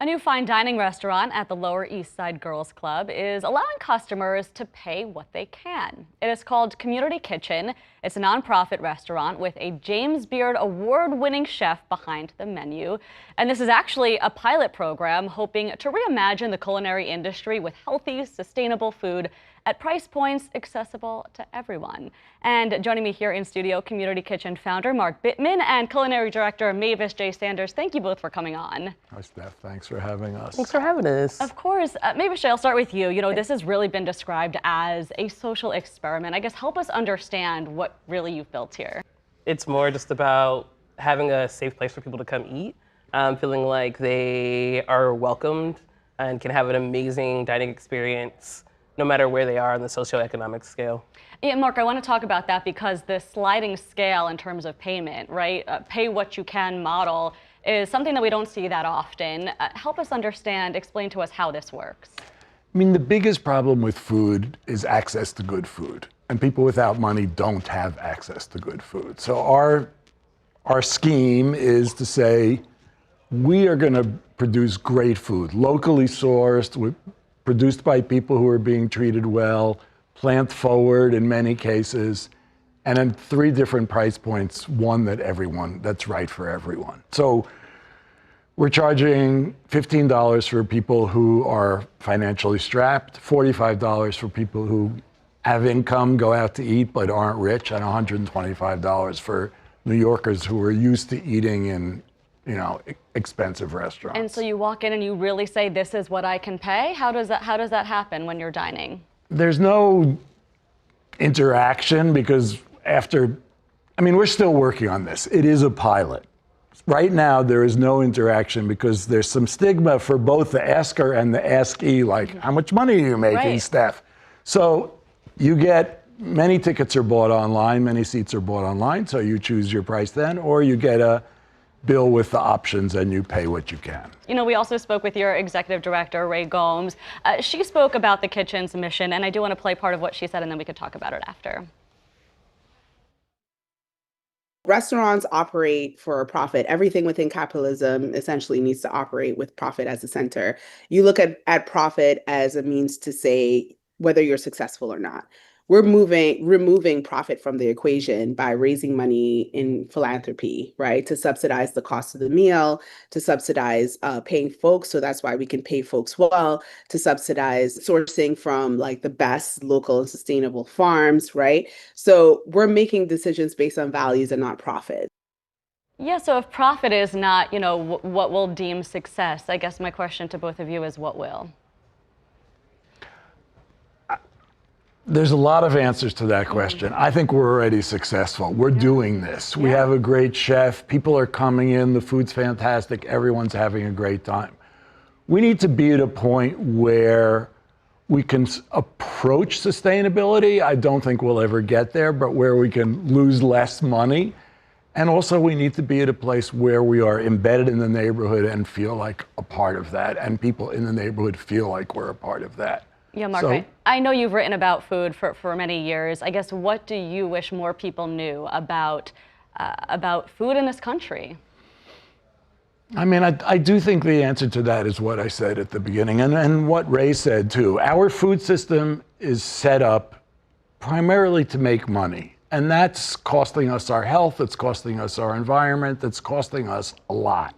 A new fine dining restaurant at the Lower East Side Girls Club is allowing customers to pay what they can. It is called Community Kitchen. It's a nonprofit restaurant with a James Beard award-winning chef behind the menu. And this is actually a pilot program hoping to reimagine the culinary industry with healthy, sustainable food at price points accessible to everyone. And joining me here in studio, Community Kitchen founder Mark Bittman and culinary director Mavis J. Sanders. Thank you both for coming on. Hi, Steph. Thanks for having us. Thanks for having us. Of course. Mavis J., I'll start with you. This has really been described as a social experiment. I guess help us understand what really you've built here. It's more just about having a safe place for people to come eat, feeling like they are welcomed and can have an amazing dining experience no matter where they are on the socioeconomic scale. Yeah, Mark, I want to talk about that because the sliding scale in terms of payment, right? Pay what you can model is something that we don't see that often. Help us understand, explain to us how this works. I mean, the biggest problem with food is access to good food. And people without money don't have access to good food. So our scheme is to say, we are going to produce great food, locally sourced, produced by people who are being treated well, plant forward in many cases, and in 3 different price points, one that's right for everyone. So we're charging $15 for people who are financially strapped, $45 for people who have income, go out to eat, but aren't rich, and $125 for New Yorkers who are used to eating in expensive restaurants. And so you walk in and you really say, this is what I can pay? How does that happen when you're dining? There's no interaction because we're still working on this. It is a pilot. Right now, there is no interaction because there's some stigma for both the asker and the askee, like, how much money are you making, right, Steph? So you get, many tickets are bought online, many seats are bought online, so you choose your price then, or you get a bill with the options and you pay what you can. We also spoke with your executive director, Ray Gomes. She spoke about the kitchen's mission, and I do want to play part of what she said, and then we could talk about it after. Restaurants operate for a profit. Everything within capitalism essentially needs to operate with profit as a center. You look at profit as a means to say whether you're successful or not. We're removing profit from the equation by raising money in philanthropy, right? To subsidize the cost of the meal, to subsidize paying folks. So that's why we can pay folks well, to subsidize sourcing from the best local and sustainable farms, right? So we're making decisions based on values and not profit. Yeah, so if profit is not, what we'll deem success, I guess my question to both of you is what will? There's a lot of answers to that question. I think we're already successful. We're doing this. We have a great chef. People are coming in. The food's fantastic. Everyone's having a great time. We need to be at a point where we can approach sustainability. I don't think we'll ever get there, but where we can lose less money. And also we need to be at a place where we are embedded in the neighborhood and feel like a part of that. And people in the neighborhood feel like we're a part of that. Yeah, Mark, I know you've written about food for many years. I guess what do you wish more people knew about food in this country? I do think the answer to that is what I said at the beginning and what Ray said too. Our food system is set up primarily to make money. And that's costing us our health, it's costing us our environment, it's costing us a lot.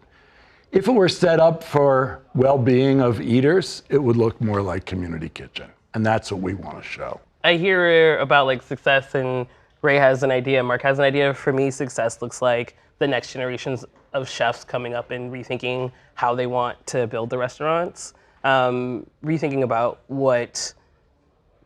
If it were set up for well-being of eaters, it would look more like Community Kitchen. And that's what we want to show. I hear about success, and Ray has an idea, Mark has an idea. For me, success looks like the next generations of chefs coming up and rethinking how they want to build the restaurants, rethinking about what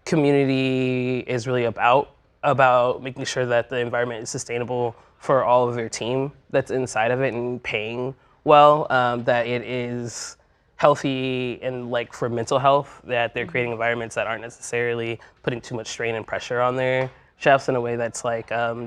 community is really about making sure that the environment is sustainable for all of their team that's inside of it and paying well, that it is healthy and for mental health, that they're creating environments that aren't necessarily putting too much strain and pressure on their chefs in a way that's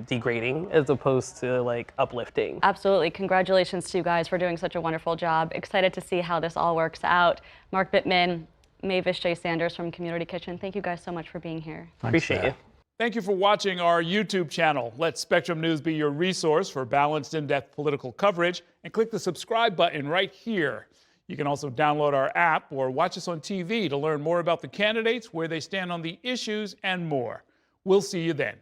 degrading as opposed to uplifting. Absolutely. Congratulations to you guys for doing such a wonderful job. Excited to see how this all works out. Mark Bittman, Mavis J. Sanders from Community Kitchen, thank you guys so much for being here. Appreciate you. Thank you for watching our YouTube channel. Let Spectrum News be your resource for balanced, in-depth political coverage, and click the subscribe button right here. You can also download our app or watch us on TV to learn more about the candidates, where they stand on the issues, and more. We'll see you then.